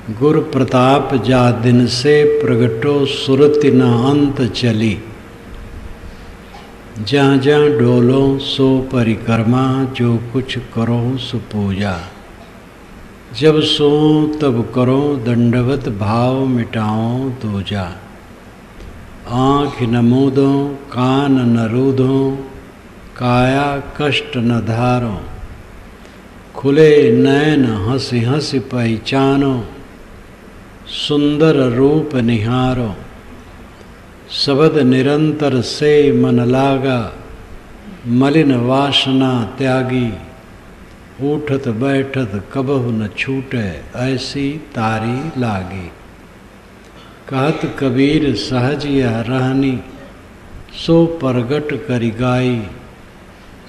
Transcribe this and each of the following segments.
गुर प्रताप जा दिन से प्रगटो सुरति न अंत चली। जहाँ जहाँ डोलो सो परिक्रमा, जो कुछ करो सो पूजा। जब सो तब करो दंडवत, भाव मिटाओ दूजा। आँख न मूदो कान न रूधो, काया कष्ट न धारो। खुले नैन हंसी हंसी पहचानो, सुंदर रूप निहारो। शब्द निरंतर से मन लागा, मलिन वासना त्यागी। उठत बैठत कबहु न छूटे, ऐसी तारी लागी। कहत कबीर सहज यह रहनी, सो परगट करि गाई।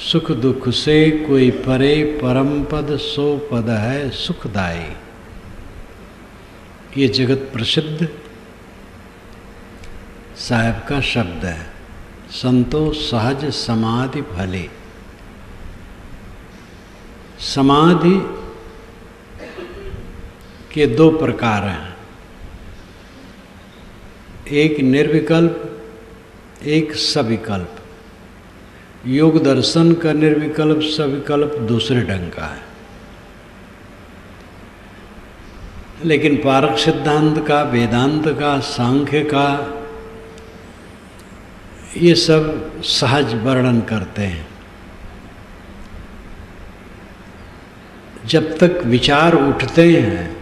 सुख दुख से कोई परे, परम पद सो पद है सुखदाई। ये जगत प्रसिद्ध साहब का शब्द है। संतो सहज समाधि भले। समाधि के दो प्रकार हैं, एक निर्विकल्प, एक सविकल्प। योग दर्शन का निर्विकल्प सविकल्प दूसरे ढंग का है, लेकिन पारक सिद्धांत का, वेदांत का, सांख्य का, ये सब सहज वर्णन करते हैं। जब तक विचार उठते हैं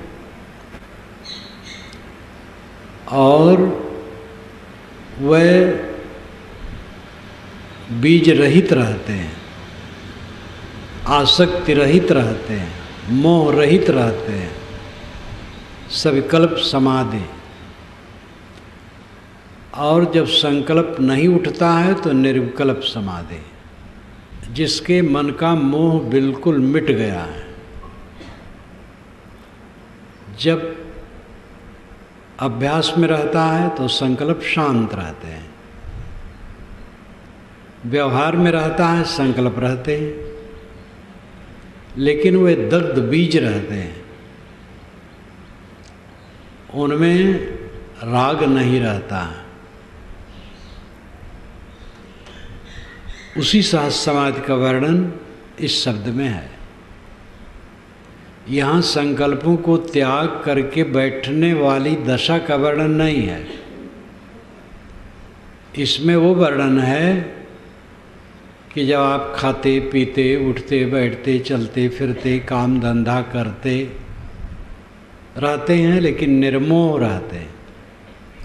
और वह बीज रहित रहते हैं, आसक्ति रहित रहते हैं, मोह रहित रहते हैं, सविकल्प समाधि। और जब संकल्प नहीं उठता है तो निर्विकल्प समाधि, जिसके मन का मोह बिल्कुल मिट गया है। जब अभ्यास में रहता है तो संकल्प शांत रहते हैं, व्यवहार में रहता है संकल्प रहते हैं, लेकिन वे दग्ध बीज रहते हैं, उनमें राग नहीं रहता। उसी सहज समाधि का वर्णन इस शब्द में है। यहाँ संकल्पों को त्याग करके बैठने वाली दशा का वर्णन नहीं है। इसमें वो वर्णन है कि जब आप खाते पीते, उठते बैठते, चलते फिरते, काम धंधा करते रहते हैं, लेकिन निर्मोह रहते हैं,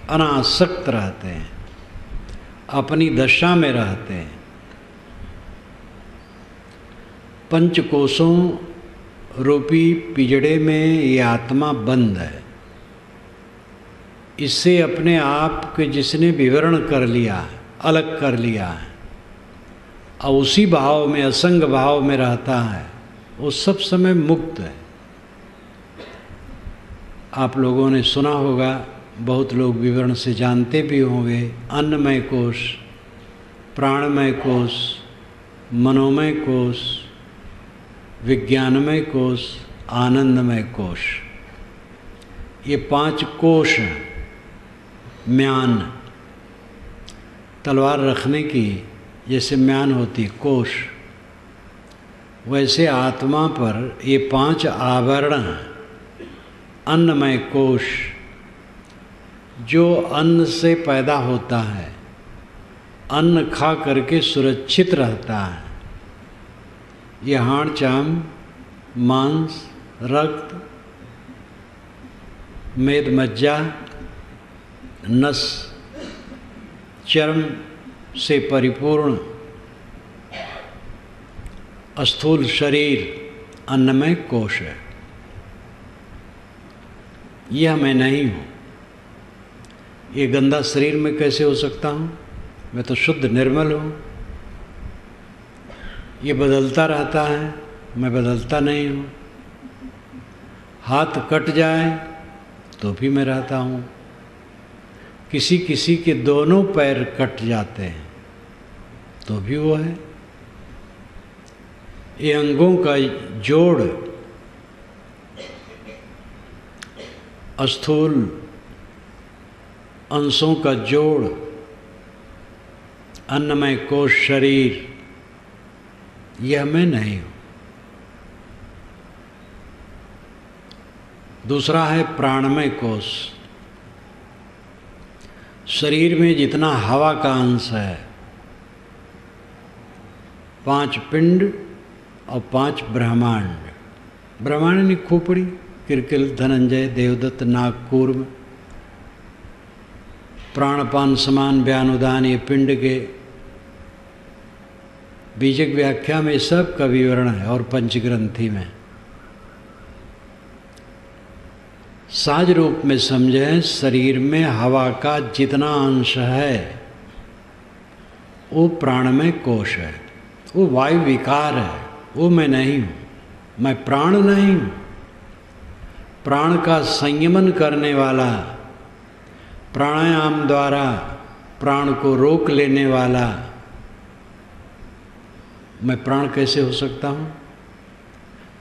अनासक्त रहते हैं, अपनी दशा में रहते हैं। पंचकोशों रूपी पिजड़े में ये आत्मा बंद है। इससे अपने आप के जिसने विवरण कर लिया, अलग कर लिया है और उसी भाव में, असंग भाव में रहता है, वो सब समय मुक्त है। आप लोगों ने सुना होगा, बहुत लोग विवरण से जानते भी होंगे, अन्नमय कोश, प्राणमय कोश, मनोमय कोश, विज्ञानमय कोश, आनंदमय कोश। ये 5 कोश हैं। म्यान, तलवार रखने की जैसे म्यान होती कोश, वैसे आत्मा पर ये 5 आवरण हैं। अन्नमय कोश, जो अन्न से पैदा होता है, अन्न खा करके सुरक्षित रहता है। ये हाड़ चाम, मांस, रक्त, मेद मज्जा, नस, चर्म से परिपूर्ण स्थूल शरीर अन्नमय कोश है। यह मैं नहीं हूँ। ये गंदा शरीर में कैसे हो सकता हूँ? मैं तो शुद्ध निर्मल हूँ। ये बदलता रहता है, मैं बदलता नहीं हूँ। हाथ कट जाए तो भी मैं रहता हूँ। किसी किसी के दोनों पैर कट जाते हैं तो भी वो है। ये अंगों का जोड़ स्थूल अंशों का जोड़, अन्नमय कोश शरीर, यह मैं नहीं हूँ। दूसरा है प्राणमय कोश। शरीर में जितना हवा का अंश है, 5 पिंड और 5 ब्रह्मांड। ब्रह्मांड यानी खोपड़ी, किरकिल, धनंजय, देवदत्त, नागकूर्म, प्राणपान समान, व्यानुदान, ये पिंड के बीजक व्याख्या में सब का विवरण है और पंचग्रंथि में। साज रूप में समझें, शरीर में हवा का जितना अंश है वो प्राणमय कोश है, वो वायु विकार है, वो मैं नहीं हूँ। मैं प्राण नहीं हूँ। प्राण का संयमन करने वाला, प्राणायाम द्वारा प्राण को रोक लेने वाला मैं प्राण कैसे हो सकता हूँ?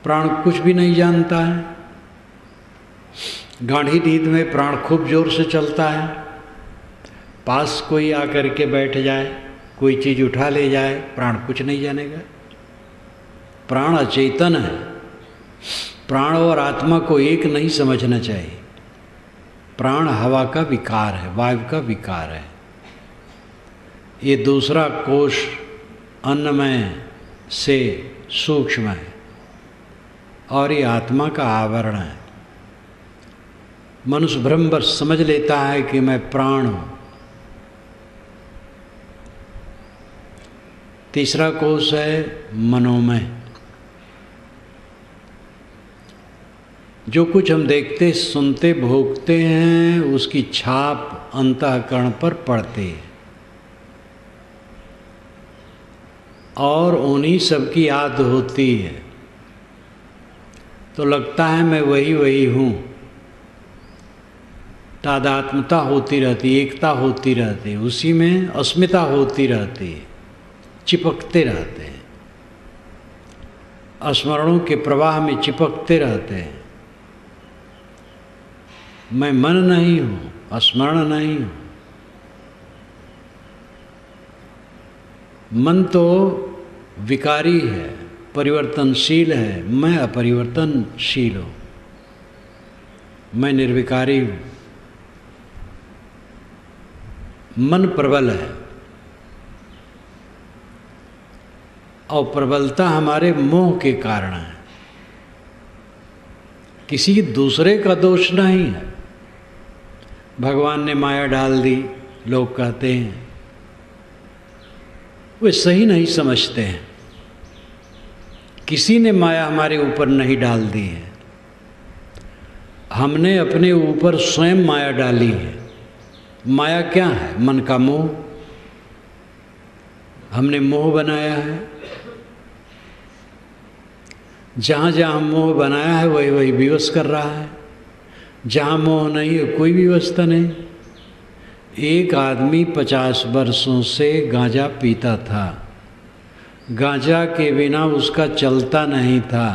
प्राण कुछ भी नहीं जानता है। गाढ़ी नींद में प्राण खूब जोर से चलता है, पास कोई आकर के बैठ जाए, कोई चीज़ उठा ले जाए, प्राण कुछ नहीं जानेगा। प्राण अचेतन है। प्राण और आत्मा को एक नहीं समझना चाहिए। प्राण हवा का विकार है, वायु का विकार है। ये दूसरा कोश अन्नमय से सूक्ष्म है और ये आत्मा का आवरण है। मनुष्य भ्रमवश समझ लेता है कि मैं प्राण हूँ। तीसरा कोश है मनोमय। जो कुछ हम देखते, सुनते, भोगते हैं, उसकी छाप अंतःकरण पर पड़ती है और उन्हीं सब की याद होती है, तो लगता है मैं वही हूँ। तादात्म्यता होती रहती, एकता होती रहती, उसी में अस्मिता होती रहती, चिपकते रहते हैं, स्मरणों के प्रवाह में चिपकते रहते हैं। मैं मन नहीं हूँ, स्मरण नहीं हूँ। मन तो विकारी है, परिवर्तनशील है, मैं अपरिवर्तनशील हूँ, मैं निर्विकारी हूँ। मन प्रबल है और प्रबलता हमारे मोह के कारण है, किसी दूसरे का दोष नहीं है। भगवान ने माया डाल दी, लोग कहते हैं, वे सही नहीं समझते हैं। किसी ने माया हमारे ऊपर नहीं डाल दी है, हमने अपने ऊपर स्वयं माया डाली है। माया क्या है? मन का मोह। हमने मोह बनाया है। जहाँ जहाँ मोह बनाया है वही वही विवश कर रहा है। जहाँ मोह नहीं है कोई व्यवस्था नहीं। एक आदमी 50 वर्षों से गांजा पीता था, गांजा के बिना उसका चलता नहीं था।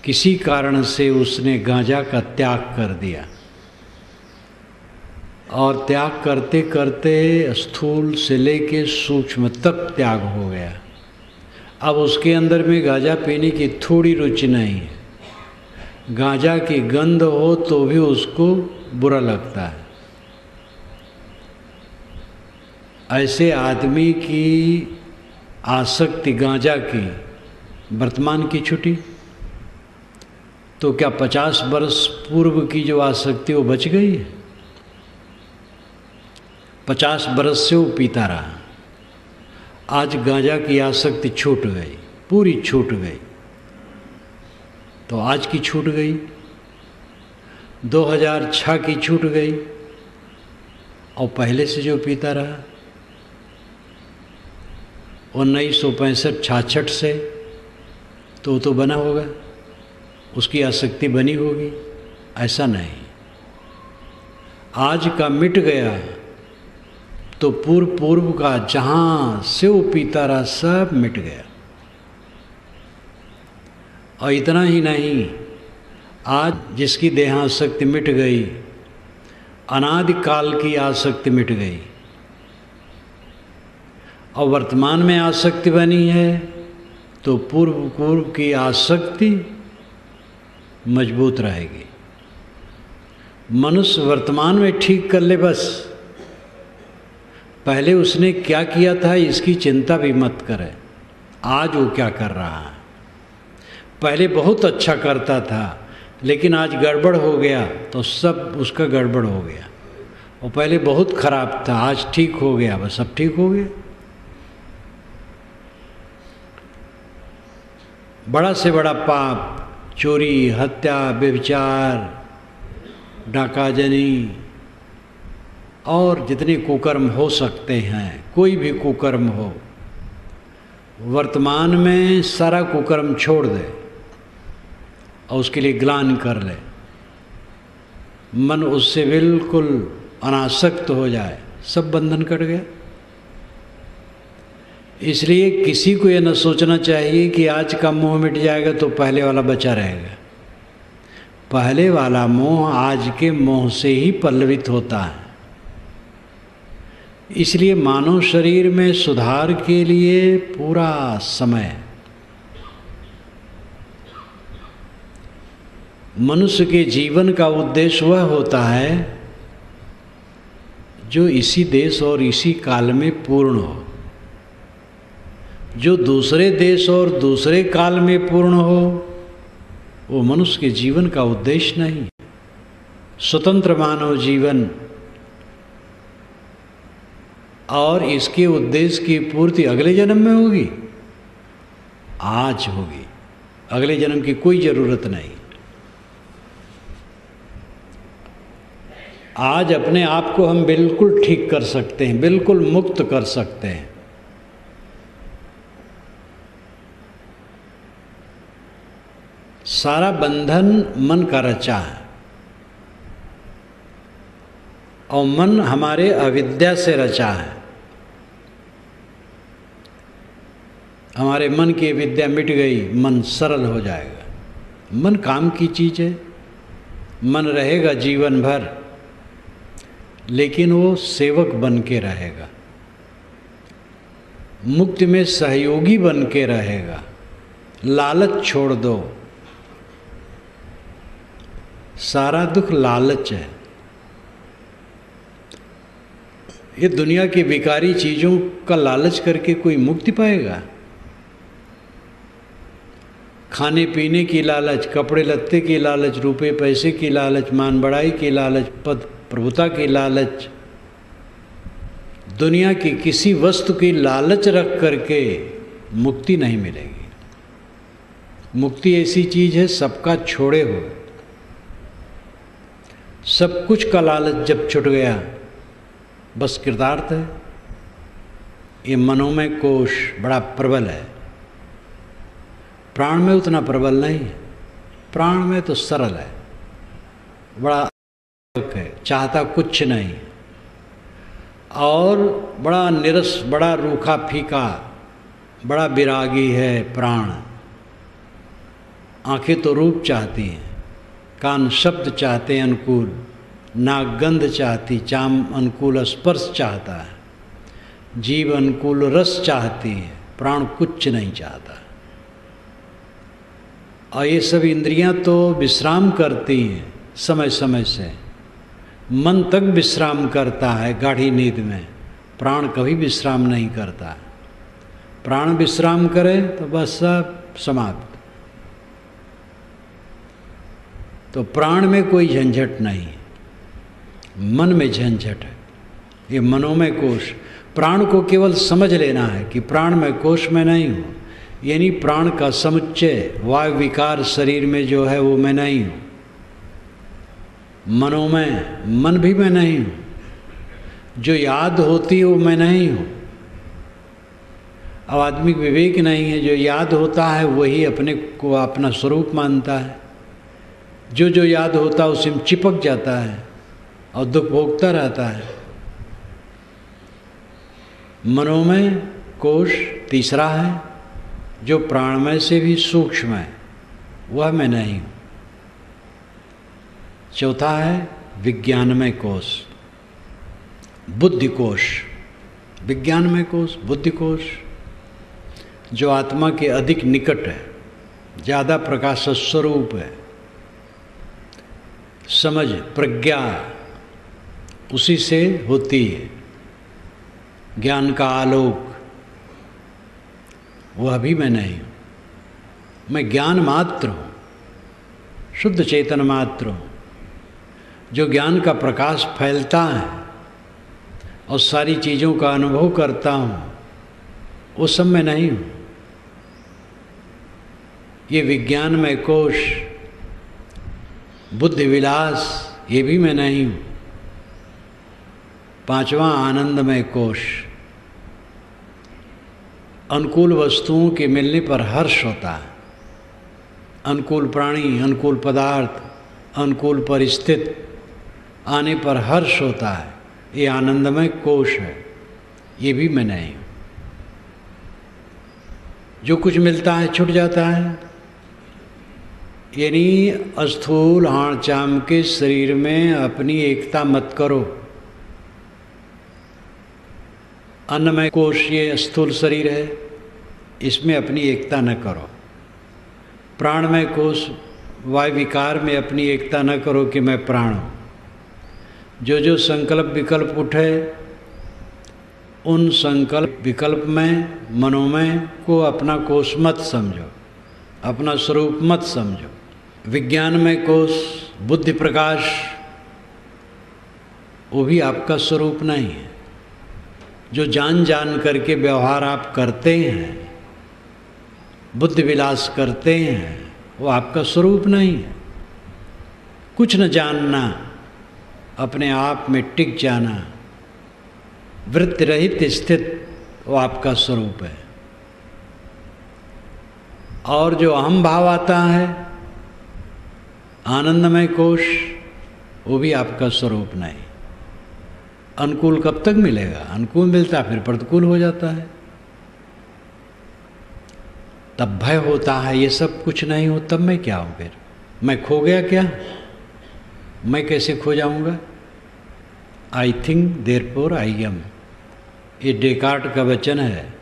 किसी कारण से उसने गांजा का त्याग कर दिया और त्याग करते करते स्थूल से लेके सूक्ष्म तक त्याग हो गया। अब उसके अंदर में गांजा पीने की थोड़ी रुचि नहीं है। गांजा की गंध हो तो भी उसको बुरा लगता है। ऐसे आदमी की आसक्ति गांजा की वर्तमान की छुट्टी, तो क्या 50 वर्ष पूर्व की जो आसक्ति वो बच गई है? 50 वर्ष से वो पीता रहा, आज गांजा की आसक्ति छूट गई, पूरी छूट गई। तो आज की छूट गई, 2006 की छूट गई, और पहले से जो पीता रहा 1965-66 से तो बना होगा, उसकी आसक्ति बनी होगी। ऐसा नहीं, आज का मिट गया तो पूर्व का जहाँ से वो पीता रहा सब मिट गया। और इतना ही नहीं, आज जिसकी देहासक्ति मिट गई, अनादि काल की आसक्ति मिट गई और वर्तमान में आसक्ति बनी है, तो पूर्व की आसक्ति मजबूत रहेगी। मनुष्य वर्तमान में ठीक कर ले बस, पहले उसने क्या किया था इसकी चिंता भी मत करे। आज वो क्या कर रहा है, पहले बहुत अच्छा करता था लेकिन आज गड़बड़ हो गया तो सब उसका गड़बड़ हो गया। और पहले बहुत खराब था, आज ठीक हो गया, बस सब ठीक हो गया। बड़ा से बड़ा पाप, चोरी, हत्या, व्यभिचार, डाकाजनी और जितने कुकर्म हो सकते हैं, कोई भी कुकर्म हो, वर्तमान में सारा कुकर्म छोड़ दे और उसके लिए ग्लानि कर ले, मन उससे बिल्कुल अनासक्त हो जाए, सब बंधन कट गया। इसलिए किसी को यह न सोचना चाहिए कि आज का मोह मिट जाएगा तो पहले वाला बचा रहेगा। पहले वाला मोह आज के मोह से ही पल्लवित होता है। इसलिए मानव शरीर में सुधार के लिए पूरा समय, मनुष्य के जीवन का उद्देश्य वह होता है जो इसी देश और इसी काल में पूर्ण हो। जो दूसरे देश और दूसरे काल में पूर्ण हो वो मनुष्य के जीवन का उद्देश्य नहीं। स्वतंत्र मानव जीवन और इसके उद्देश्य की पूर्ति अगले जन्म में होगी, आज होगी, अगले जन्म की कोई जरूरत नहीं। आज अपने आप को हम बिल्कुल ठीक कर सकते हैं, बिल्कुल मुक्त कर सकते हैं। सारा बंधन मन का रचा है और मन हमारे अविद्या से रचा है। हमारे मन की विद्या मिट गई, मन सरल हो जाएगा। मन काम की चीज़ है, मन रहेगा जीवन भर, लेकिन वो सेवक बन के रहेगा, मुक्ति में सहयोगी बन के रहेगा। लालच छोड़ दो, सारा दुख लालच है। ये दुनिया की बेकारी चीज़ों का लालच करके कोई मुक्ति पाएगा? खाने पीने की लालच, कपड़े लत्ते की लालच, रुपए पैसे की लालच, मान बढ़ाई की लालच, पद प्रभुता की लालच, दुनिया की किसी वस्तु की लालच रख करके मुक्ति नहीं मिलेगी। मुक्ति ऐसी चीज़ है सबका छोड़े हो। सब कुछ का लालच जब छूट गया बस कृतार्थ है। ये मनोमय कोश बड़ा प्रबल है, प्राण में उतना प्रबल नहीं है। प्राण में तो सरल है, बड़ा है, चाहता कुछ नहीं, और बड़ा निरस, बड़ा रूखा फीका, बड़ा विरागी है प्राण। आंखें तो रूप चाहती हैं, कान शब्द चाहते हैं अनुकूल, नाक गंध चाहती, चाम अनुकूल स्पर्श चाहता है, जीव अनुकूल रस चाहती है, प्राण कुछ नहीं चाहता। और ये सब इंद्रियां तो विश्राम करती हैं समय समय से। मन तक विश्राम करता है गाढ़ी नींद में, प्राण कभी विश्राम नहीं करता। प्राण विश्राम करे तो बस सब समाप्त। तो प्राण में कोई झंझट नहीं, मन में झंझट है। ये मनोमय कोश, प्राण को केवल समझ लेना है कि प्राण में कोश में नहीं हूँ, यानी प्राण का समुच्चय वायु विकार शरीर में जो है वो मैं नहीं हूँ। मनोमय, मन भी मैं नहीं हूँ, जो याद होती है वो मैं नहीं हूँ। अब आदमी विवेक नहीं है, जो याद होता है वही अपने को अपना स्वरूप मानता है। जो जो याद होता है उसी में चिपक जाता है और दुख भोगता रहता है। मनोमय कोश तीसरा है, जो प्राणमय से भी सूक्ष्म है, वह मैं नहीं हूँ। चौथा है विज्ञानमय कोश, बुद्धि कोश। विज्ञानमय कोश, बुद्धि कोश जो आत्मा के अधिक निकट है, ज़्यादा प्रकाश स्वरूप है। समझ, प्रज्ञा उसी से होती है। ज्ञान का आलोक, वह भी मैं नहीं हूँ। मैं ज्ञान मात्र हूँ, शुद्ध चेतन मात्र हूँ। जो ज्ञान का प्रकाश फैलता है और सारी चीज़ों का अनुभव करता हूँ, वो सब मैं नहीं हूँ। ये विज्ञानमय कोश, बुद्धि विलास, ये भी मैं नहीं हूँ। पांचवा आनंदमय कोश, अनुकूल वस्तुओं के मिलने पर हर्ष होता है। अनुकूल प्राणी, अनुकूल पदार्थ, अनुकूल परिस्थिति आने पर हर्ष होता है। ये आनंदमय कोश है, ये भी मैं नहीं हूँ। जो कुछ मिलता है छूट जाता है, यानी स्थूल हाड़ चाम के शरीर में अपनी एकता मत करो। अन्नमय कोश ये स्थूल शरीर है, इसमें अपनी एकता न करो। प्राणमय कोश वायु विकार में अपनी एकता न करो कि मैं प्राण हूँ। जो जो संकल्प विकल्प उठे, उन संकल्प विकल्प में, मनोमय को अपना कोश मत समझो, अपना स्वरूप मत समझो। विज्ञानमय कोश, बुद्धि प्रकाश, वो भी आपका स्वरूप नहीं है। जो जान जान करके व्यवहार आप करते हैं, बुद्धि विलास करते हैं, वो आपका स्वरूप नहीं है। कुछ न जानना, अपने आप में टिक जाना, वृत्ति रहित स्थित, वो आपका स्वरूप है। और जो अहम भाव आता है, आनंदमय कोश, वो भी आपका स्वरूप नहीं। अनुकूल कब तक मिलेगा? अनुकूल मिलता फिर प्रतिकूल हो जाता है, तब भय होता है। ये सब कुछ नहीं हो तब मैं क्या हूँ? फिर मैं खो गया क्या? मैं कैसे खो जाऊँगा? I think therefore I am, ये डेकार्ट का वचन है,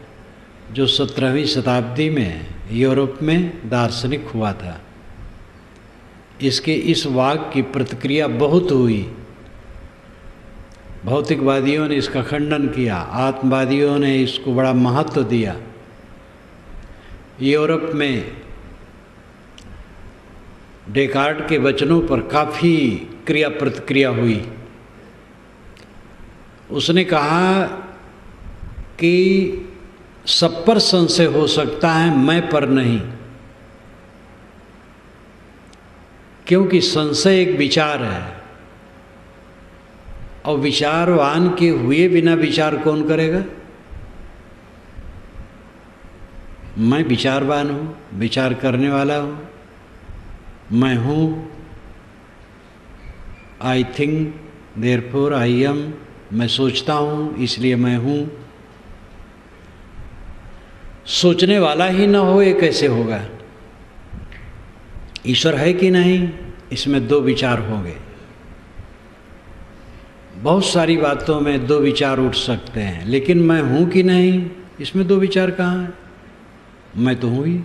जो 17वीं शताब्दी में यूरोप में दार्शनिक हुआ था। इसके इस वाक्य की प्रतिक्रिया बहुत हुई। भौतिकवादियों ने इसका खंडन किया, आत्मवादियों ने इसको बड़ा महत्व दिया। यूरोप में डेकार्ट के वचनों पर काफ़ी क्रिया प्रतिक्रिया हुई। उसने कहा कि सब पर संशय हो सकता है, मैं पर नहीं, क्योंकि संशय एक विचार है और विचारवान के हुए बिना विचार कौन करेगा? मैं विचारवान हूँ, विचार करने वाला हूँ, मैं हूँ। I think therefore I am, मैं सोचता हूँ इसलिए मैं हूँ। सोचने वाला ही ना हो, ये कैसे होगा? ईश्वर है कि नहीं, इसमें दो विचार होंगे। बहुत सारी बातों में दो विचार उठ सकते हैं, लेकिन मैं हूँ कि नहीं, इसमें दो विचार कहाँ है? मैं तो हूँ ही।